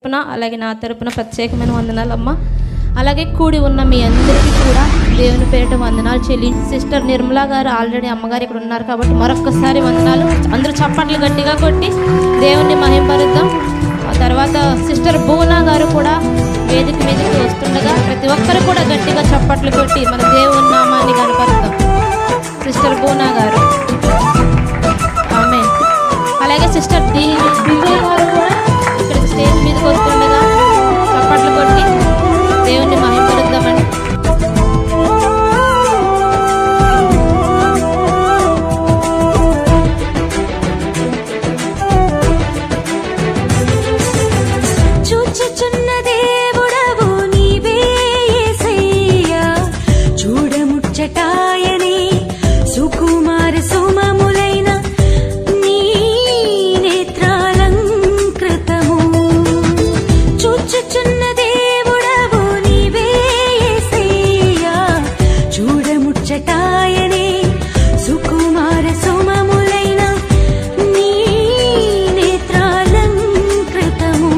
అలాగే నా తరపున ప్రత్యేకమైన వందనాలు అమ్మ. అలాగే కూడి ఉన్న మీ అందరికీ కూడా దేవుని పేరిట వందనాలు చెల్లించి సిస్టర్ నిర్మలా గారు ఆల్రెడీ అమ్మగారు ఇక్కడ ఉన్నారు కాబట్టి మరొక్కసారి వందనాలు. అందరూ చప్పట్లు గట్టిగా కొట్టి దేవుణ్ణి మహింపరుద్దాం. తర్వాత సిస్టర్ బూనా గారు కూడా వేదిక మీదకి వస్తుండగా ప్రతి ఒక్కరు కూడా గట్టిగా చప్పట్లు కొట్టి మన దేవుని నామాన్ని కనపరుద్దాం. సిస్టర్ బూనా గారు, ఆమె. అలాగే సిస్టర్ దివ్య గారు కూడా ఇక్కడ స్టేజ్ మీదకి వస్తుండగా చప్పట్లు కొట్టి దేవుణ్ణి మహింపరుద్దామండి. చూచుచున్న దేవుడవు నీవే యేసయ్యా, చూడముచ్చటాయనే సుకుమార సుమములైన నీ నేత్రాలంకృతము. చూచుచున్న దేవుడవు నీవే యేసయ్యా, చూడముచ్చటాయనే సుకుమార సుమములైన నీ నేత్రాలంకృతము.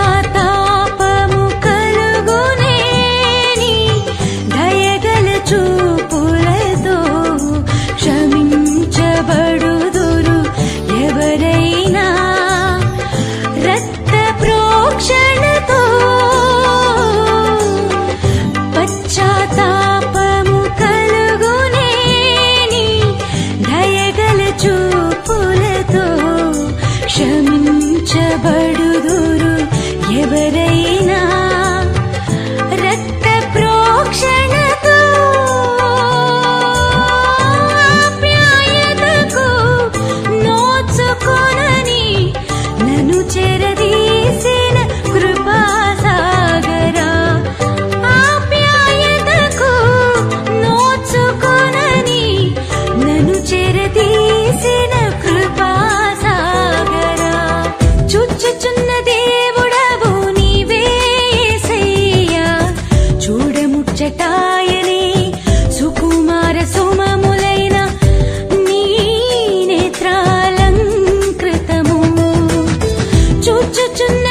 పశ్చాత్తాపము కలుగునే నీ దయగల చూపులతో క్షమించబడుదురు ఎవరైనా. రక్త ప్రోక్షణతో పశ్చాత్తాపము కలుగునే నీ దయగల చూపులతో క్షమించబడుదురు ఎవరైనా. రక్త ప్రోక్షణతో ఆప్యాయతకు నోచుకొనని నన్ను చెరదీసిన కృపాసాగరా. ఆప్యాయతకు నోచుకొనని నన్ను చెరదీసిన కృపాసాగరా. చూచుచున్న దేవుడవు నీవే యేసయ్యా, చూడముచ్చటాయనే సుకుమార సుమములైన నీ నేత్రాలంకృతము. చూచుచున్న